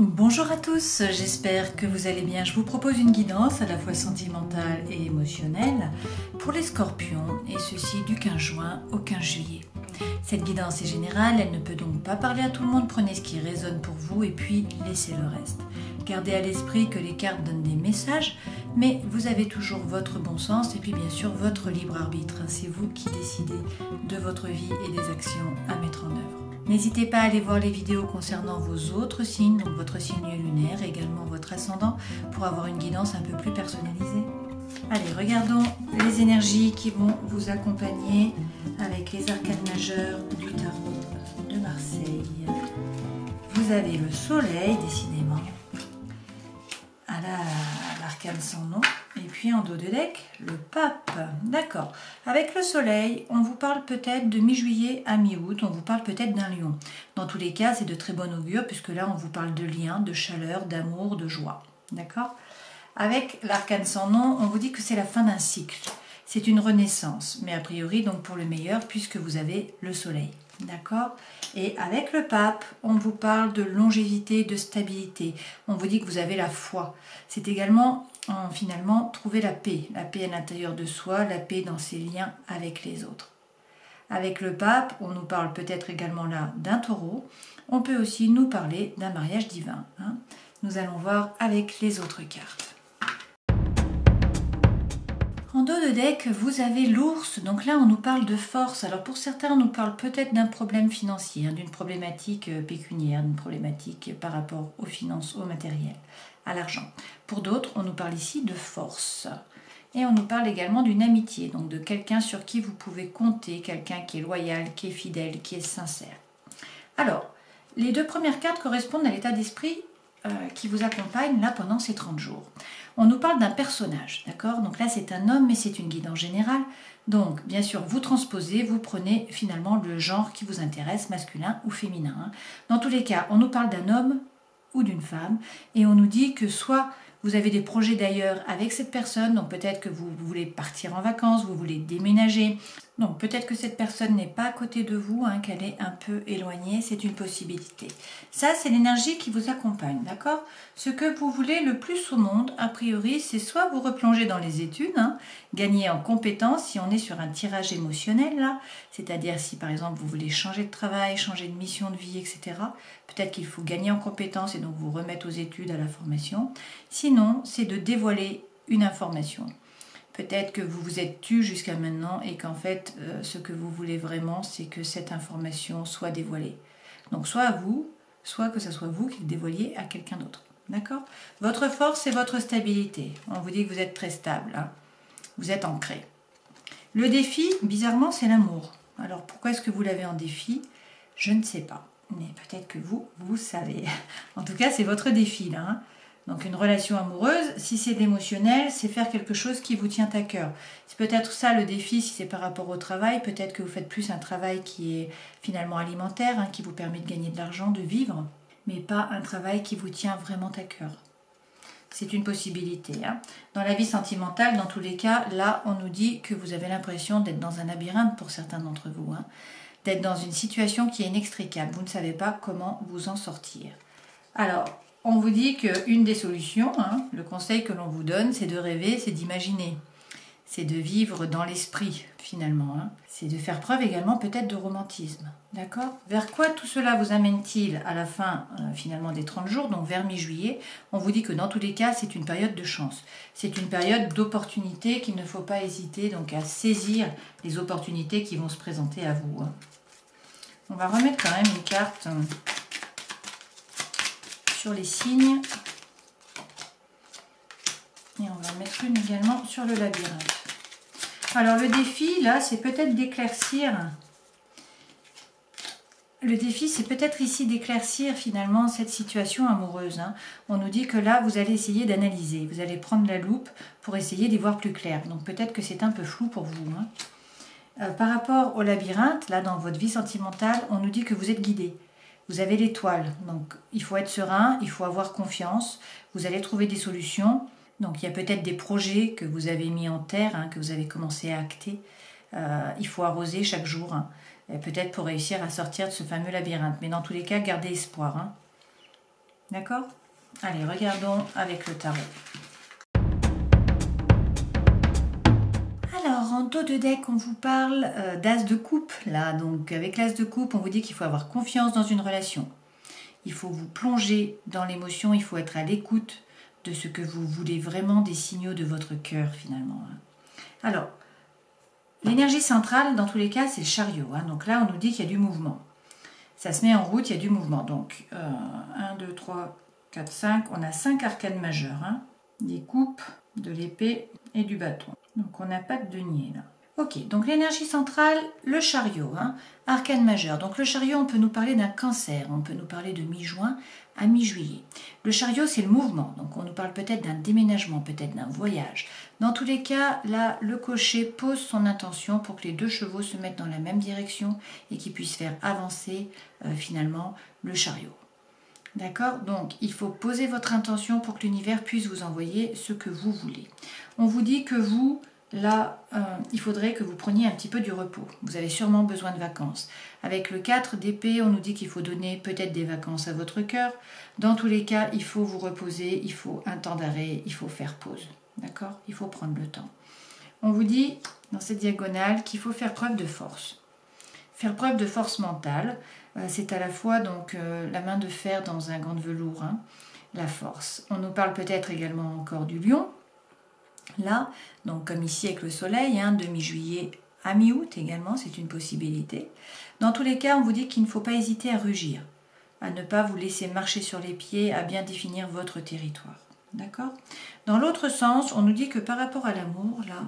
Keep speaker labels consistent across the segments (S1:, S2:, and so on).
S1: Bonjour à tous, j'espère que vous allez bien. Je vous propose une guidance à la fois sentimentale et émotionnelle pour les scorpions, et ceci du 15 juin au 15 juillet. Cette guidance est générale, elle ne peut donc pas parler à tout le monde. Prenez ce qui résonne pour vous et puis laissez le reste. Gardez à l'esprit que les cartes donnent des messages, mais vous avez toujours votre bon sens et puis bien sûr votre libre arbitre. C'est vous qui décidez de votre vie et des actions à mettre en œuvre. N'hésitez pas à aller voir les vidéos concernant vos autres signes, donc votre signe lunaire, également votre ascendant, pour avoir une guidance un peu plus personnalisée. Allez, regardons les énergies qui vont vous accompagner avec les arcanes majeurs du tarot de Marseille. Vous avez le soleil, décidément, à l'arcane sans nom, et puis en dos de deck, le pape. D'accord. Avec le soleil, on vous parle peut-être de mi-juillet à mi-août, on vous parle peut-être d'un lion. Dans tous les cas, c'est de très bon augure, puisque là, on vous parle de lien, de chaleur, d'amour, de joie. D'accord ? Avec l'arcane sans nom, on vous dit que c'est la fin d'un cycle. C'est une renaissance, mais a priori donc pour le meilleur, puisque vous avez le soleil. D'accord ? Et avec le pape, on vous parle de longévité, de stabilité. On vous dit que vous avez la foi. C'est également, finalement, trouver la paix à l'intérieur de soi, la paix dans ses liens avec les autres. Avec le pape, on nous parle peut-être également là d'un taureau. On peut aussi nous parler d'un mariage divin. Nous allons voir avec les autres cartes. En dos de deck, vous avez l'ours, donc là on nous parle de force. Alors pour certains, on nous parle peut-être d'un problème financier, d'une problématique pécuniaire, d'une problématique par rapport aux finances, au matériel, à l'argent. Pour d'autres, on nous parle ici de force. Et on nous parle également d'une amitié, donc de quelqu'un sur qui vous pouvez compter, quelqu'un qui est loyal, qui est fidèle, qui est sincère. Alors, les deux premières cartes correspondent à l'état d'esprit qui vous accompagne là pendant ces 30 jours. On nous parle d'un personnage, d'accord? Donc là c'est un homme, mais c'est une guidance générale. Donc bien sûr vous transposez, vous prenez finalement le genre qui vous intéresse, masculin ou féminin. Dans tous les cas, on nous parle d'un homme ou d'une femme et on nous dit que soit vous avez des projets d'ailleurs avec cette personne, donc peut-être que vous voulez partir en vacances, vous voulez déménager. Donc peut-être que cette personne n'est pas à côté de vous, qu'elle est un peu éloignée, c'est une possibilité. Ça, c'est l'énergie qui vous accompagne, d'accord? Ce que vous voulez le plus au monde, a priori, c'est soit vous replonger dans les études, gagner en compétences, si on est sur un tirage émotionnel, là, c'est-à-dire si par exemple vous voulez changer de travail, changer de mission de vie, etc. Peut-être qu'il faut gagner en compétences et donc vous remettre aux études, à la formation. Sinon, c'est de dévoiler une information. Peut-être que vous vous êtes tu jusqu'à maintenant et qu'en fait, ce que vous voulez vraiment, c'est que cette information soit dévoilée. Donc soit à vous, soit que ce soit vous qui le dévoiliez à quelqu'un d'autre. D'accord ? Votre force, c'est votre stabilité. On vous dit que vous êtes très stable. Vous êtes ancré. Le défi, bizarrement, c'est l'amour. Alors pourquoi est-ce que vous l'avez en défi ? Je ne sais pas. Mais peut-être que vous savez. En tout cas, c'est votre défi là. Donc une relation amoureuse, si c'est l'émotionnel, c'est faire quelque chose qui vous tient à cœur. C'est peut-être ça le défi si c'est par rapport au travail. Peut-être que vous faites plus un travail qui est finalement alimentaire, qui vous permet de gagner de l'argent, de vivre, mais pas un travail qui vous tient vraiment à cœur. C'est une possibilité. Dans la vie sentimentale, dans tous les cas, là on nous dit que vous avez l'impression d'être dans un labyrinthe pour certains d'entre vous. D'être dans une situation qui est inextricable. Vous ne savez pas comment vous en sortir. Alors, on vous dit qu'une des solutions, le conseil que l'on vous donne, c'est de rêver, c'est d'imaginer. C'est de vivre dans l'esprit, finalement. C'est de faire preuve également peut-être de romantisme. D'accord ? Vers quoi tout cela vous amène-t-il à la fin, finalement, des 30 jours, donc vers mi-juillet ? On vous dit que dans tous les cas, c'est une période de chance. C'est une période d'opportunité qu'il ne faut pas hésiter donc à saisir les opportunités qui vont se présenter à vous. On va remettre quand même une carte sur les signes. Et on va mettre une également sur le labyrinthe. Alors le défi, là, c'est peut-être d'éclaircir. Le défi, c'est peut-être ici d'éclaircir finalement cette situation amoureuse. On nous dit que là, vous allez essayer d'analyser. Vous allez prendre la loupe pour essayer d'y voir plus clair. Donc peut-être que c'est un peu flou pour vous. Par rapport au labyrinthe, là, dans votre vie sentimentale, on nous dit que vous êtes guidé. Vous avez l'étoile, donc il faut être serein, il faut avoir confiance, vous allez trouver des solutions. Donc il y a peut-être des projets que vous avez mis en terre, que vous avez commencé à acter. Il faut arroser chaque jour, peut-être pour réussir à sortir de ce fameux labyrinthe. Mais dans tous les cas, gardez espoir. D'accord? Allez, regardons avec le tarot. Alors, en dos de deck, on vous parle d'as de coupe. Là, donc avec l'as de coupe, on vous dit qu'il faut avoir confiance dans une relation. Il faut vous plonger dans l'émotion, il faut être à l'écoute de ce que vous voulez vraiment, des signaux de votre cœur finalement. Alors, l'énergie centrale, dans tous les cas, c'est le chariot. Donc là, on nous dit qu'il y a du mouvement. Ça se met en route, il y a du mouvement. Donc, 1, 2, 3, 4, 5. On a 5 arcanes majeures. Des coupes, de l'épée et du bâton. Donc, on n'a pas de denier là. Ok, donc l'énergie centrale, le chariot, arcane majeur. Donc le chariot, on peut nous parler d'un cancer, on peut nous parler de mi-juin à mi-juillet. Le chariot, c'est le mouvement, donc on nous parle peut-être d'un déménagement, peut-être d'un voyage. Dans tous les cas, là, le cocher pose son intention pour que les deux chevaux se mettent dans la même direction et qu'ils puissent faire avancer finalement le chariot. D'accord? Donc, il faut poser votre intention pour que l'univers puisse vous envoyer ce que vous voulez. On vous dit que vous... Là, il faudrait que vous preniez un petit peu du repos. Vous avez sûrement besoin de vacances. Avec le 4 d'épée, on nous dit qu'il faut donner peut-être des vacances à votre cœur. Dans tous les cas, il faut vous reposer, il faut un temps d'arrêt, il faut faire pause. D'accord? Il faut prendre le temps. On vous dit, dans cette diagonale, qu'il faut faire preuve de force. Faire preuve de force mentale, c'est à la fois donc la main de fer dans un gant de velours, la force. On nous parle peut-être également encore du lion. Là, donc comme ici avec le soleil, de mi-juillet à mi-août également, c'est une possibilité. Dans tous les cas, on vous dit qu'il ne faut pas hésiter à rugir, à ne pas vous laisser marcher sur les pieds, à bien définir votre territoire. D'accord? Dans l'autre sens, on nous dit que par rapport à l'amour, là,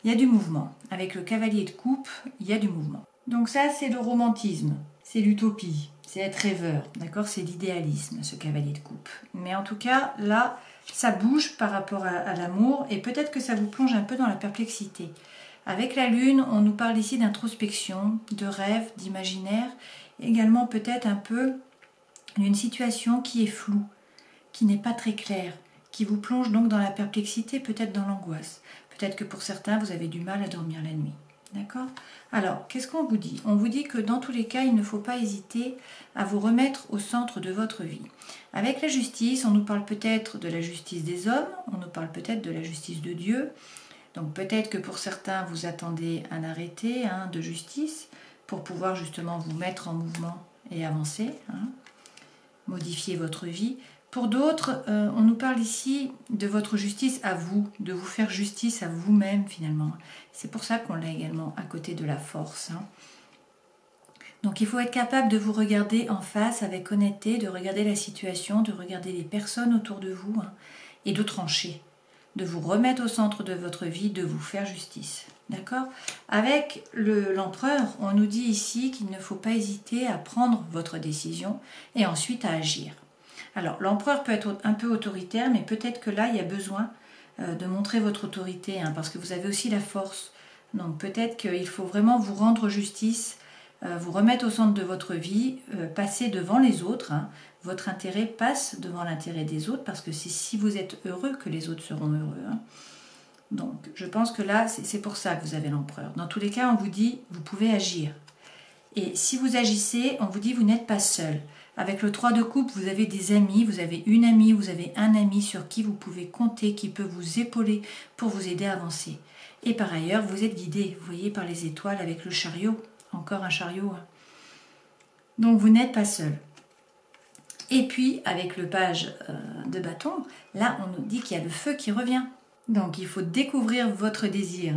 S1: il y a du mouvement. Avec le cavalier de coupe, il y a du mouvement. Donc ça, c'est le romantisme, c'est l'utopie, c'est être rêveur, d'accord? C'est l'idéalisme, ce cavalier de coupe. Mais en tout cas, là... ça bouge par rapport à l'amour et peut-être que ça vous plonge un peu dans la perplexité. Avec la lune, on nous parle ici d'introspection, de rêve, d'imaginaire, également peut-être un peu d'une situation qui est floue, qui n'est pas très claire, qui vous plonge donc dans la perplexité, peut-être dans l'angoisse. Peut-être que pour certains, vous avez du mal à dormir la nuit. D'accord? Alors, qu'est-ce qu'on vous dit? On vous dit que dans tous les cas, il ne faut pas hésiter à vous remettre au centre de votre vie. Avec la justice, on nous parle peut-être de la justice des hommes, on nous parle peut-être de la justice de Dieu. Donc peut-être que pour certains, vous attendez un arrêté de justice pour pouvoir justement vous mettre en mouvement et avancer, modifier votre vie. Pour d'autres, on nous parle ici de votre justice à vous, de vous faire justice à vous-même finalement. C'est pour ça qu'on l'a également à côté de la force. Donc il faut être capable de vous regarder en face avec honnêteté, de regarder la situation, de regarder les personnes autour de vous et de trancher, de vous remettre au centre de votre vie, de vous faire justice. D'accord? Avec l'empereur, on nous dit ici qu'il ne faut pas hésiter à prendre votre décision et ensuite à agir. Alors, l'empereur peut être un peu autoritaire, mais peut-être que là, il y a besoin de montrer votre autorité, parce que vous avez aussi la force. Donc, peut-être qu'il faut vraiment vous rendre justice, vous remettre au centre de votre vie, passer devant les autres. Votre intérêt passe devant l'intérêt des autres, parce que c'est si vous êtes heureux que les autres seront heureux. Donc, je pense que là, c'est pour ça que vous avez l'empereur. Dans tous les cas, on vous dit, vous pouvez agir. Et si vous agissez, on vous dit, vous n'êtes pas seul. Avec le 3 de coupe, vous avez des amis, vous avez une amie, vous avez un ami sur qui vous pouvez compter, qui peut vous épauler pour vous aider à avancer. Et par ailleurs, vous êtes guidé, vous voyez, par les étoiles avec le chariot. Encore un chariot. Donc, vous n'êtes pas seul. Et puis, avec le page de bâton, là, on nous dit qu'il y a le feu qui revient. Donc, il faut découvrir votre désir,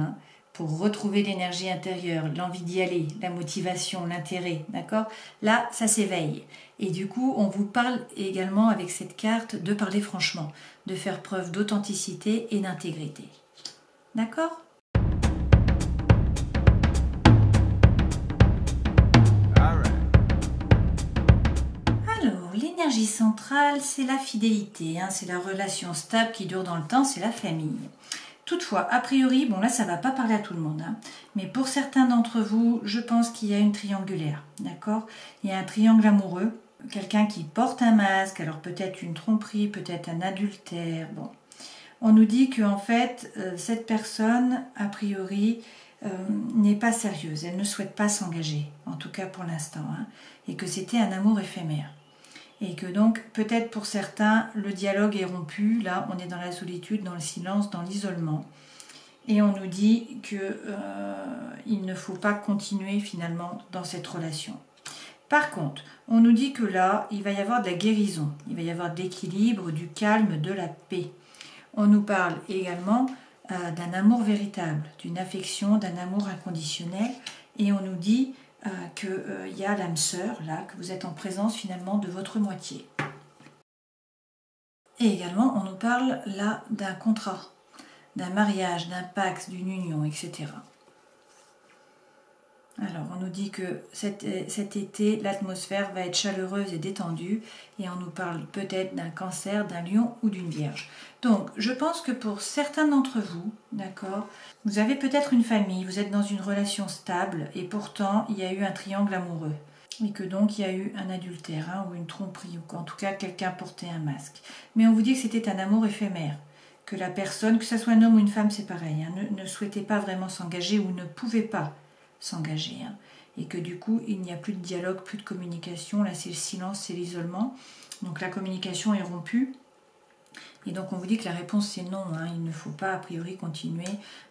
S1: pour retrouver l'énergie intérieure, l'envie d'y aller, la motivation, l'intérêt, d'accord? Là, ça s'éveille. Et du coup, on vous parle également avec cette carte de parler franchement, de faire preuve d'authenticité et d'intégrité. D'accord? Alors, l'énergie centrale, c'est la fidélité, c'est la relation stable qui dure dans le temps, c'est la famille. Toutefois, a priori, bon là ça ne va pas parler à tout le monde, mais pour certains d'entre vous, je pense qu'il y a une triangulaire, d'accord? Il y a un triangle amoureux, quelqu'un qui porte un masque, alors peut-être une tromperie, peut-être un adultère, bon. On nous dit que en fait, cette personne, a priori, n'est pas sérieuse, elle ne souhaite pas s'engager, en tout cas pour l'instant, et que c'était un amour éphémère. Et que donc, peut-être pour certains, le dialogue est rompu. Là, on est dans la solitude, dans le silence, dans l'isolement. Et on nous dit qu'il ne faut pas continuer finalement dans cette relation. Par contre, on nous dit que là, il va y avoir de la guérison. Il va y avoir de l'équilibre, du calme, de la paix. On nous parle également d'un amour véritable, d'une affection, d'un amour inconditionnel. Et on nous dit qu'il y a l'âme sœur, là, que vous êtes en présence finalement de votre moitié. Et également, on nous parle là d'un contrat, d'un mariage, d'un pacte, d'une union, etc. Alors, on nous dit que cet été, l'atmosphère va être chaleureuse et détendue, et on nous parle peut-être d'un cancer, d'un lion ou d'une vierge. Donc, je pense que pour certains d'entre vous, d'accord, vous avez peut-être une famille, vous êtes dans une relation stable, et pourtant, il y a eu un triangle amoureux. Et que donc, il y a eu un adultère, hein, ou une tromperie, ou qu'en tout cas, quelqu'un portait un masque. Mais on vous dit que c'était un amour éphémère. Que la personne, que ce soit un homme ou une femme, c'est pareil, hein, ne souhaitait pas vraiment s'engager ou ne pouvait pas s'engager, hein, et que du coup il n'y a plus de dialogue, plus de communication, là c'est le silence, c'est l'isolement, donc la communication est rompue, et donc on vous dit que la réponse c'est non, hein, il ne faut pas a priori continuer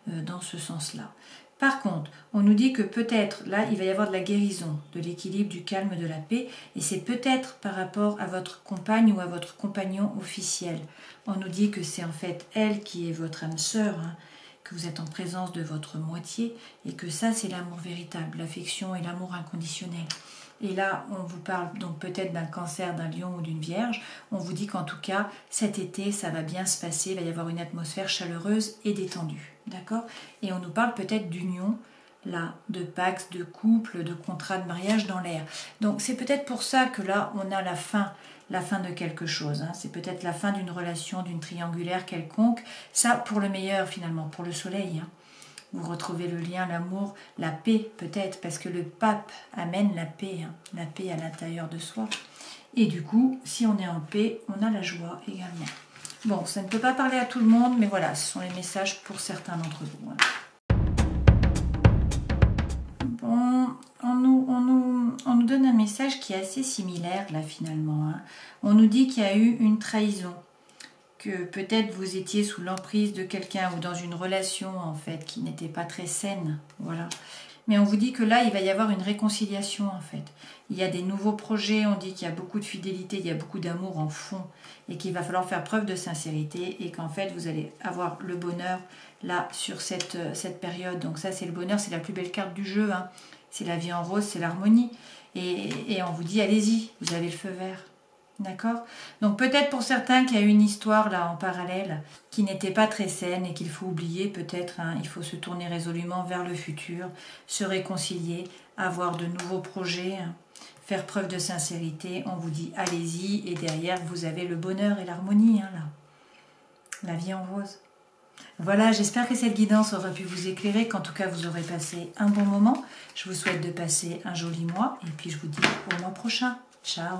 S1: dans ce sens-là. Par contre, on nous dit que peut-être là il va y avoir de la guérison, de l'équilibre, du calme, de la paix, et c'est peut-être par rapport à votre compagne ou à votre compagnon officiel. On nous dit que c'est en fait elle qui est votre âme sœur, hein, que vous êtes en présence de votre moitié, et que ça c'est l'amour véritable, l'affection et l'amour inconditionnel. Et là on vous parle donc peut-être d'un cancer, d'un lion ou d'une vierge. On vous dit qu'en tout cas cet été ça va bien se passer, il va y avoir une atmosphère chaleureuse et détendue, d'accord? Et on nous parle peut-être d'union, là, de pacte, de couple, de contrat de mariage dans l'air. Donc c'est peut-être pour ça que là on a la fin de quelque chose, hein. C'est peut-être la fin d'une relation, d'une triangulaire quelconque, ça pour le meilleur finalement, pour le soleil, hein. Vous retrouvez le lien, l'amour, la paix peut-être, parce que le pape amène la paix, hein, la paix à l'intérieur de soi. Et du coup, si on est en paix, on a la joie également. Bon, ça ne peut pas parler à tout le monde, mais voilà, ce sont les messages pour certains d'entre vous, hein. Bon, on nous donne un message qui est assez similaire là finalement, hein. On nous dit qu'il y a eu une trahison, que peut-être vous étiez sous l'emprise de quelqu'un ou dans une relation en fait qui n'était pas très saine, voilà. Mais on vous dit que là il va y avoir une réconciliation en fait. Il y a des nouveaux projets, on dit qu'il y a beaucoup de fidélité, il y a beaucoup d'amour en fond et qu'il va falloir faire preuve de sincérité et qu'en fait vous allez avoir le bonheur là sur cette période. Donc ça c'est le bonheur, c'est la plus belle carte du jeu, hein. C'est la vie en rose, c'est l'harmonie. Et on vous dit allez-y, vous avez le feu vert. D'accord? Donc peut-être pour certains qu'il y a une histoire là en parallèle qui n'était pas très saine et qu'il faut oublier peut-être, hein, il faut se tourner résolument vers le futur, se réconcilier, avoir de nouveaux projets, hein, faire preuve de sincérité. On vous dit allez-y et derrière vous avez le bonheur et l'harmonie, hein, là. La vie en rose. Voilà, j'espère que cette guidance aura pu vous éclairer, qu'en tout cas vous aurez passé un bon moment. Je vous souhaite de passer un joli mois et puis je vous dis au mois prochain. Ciao!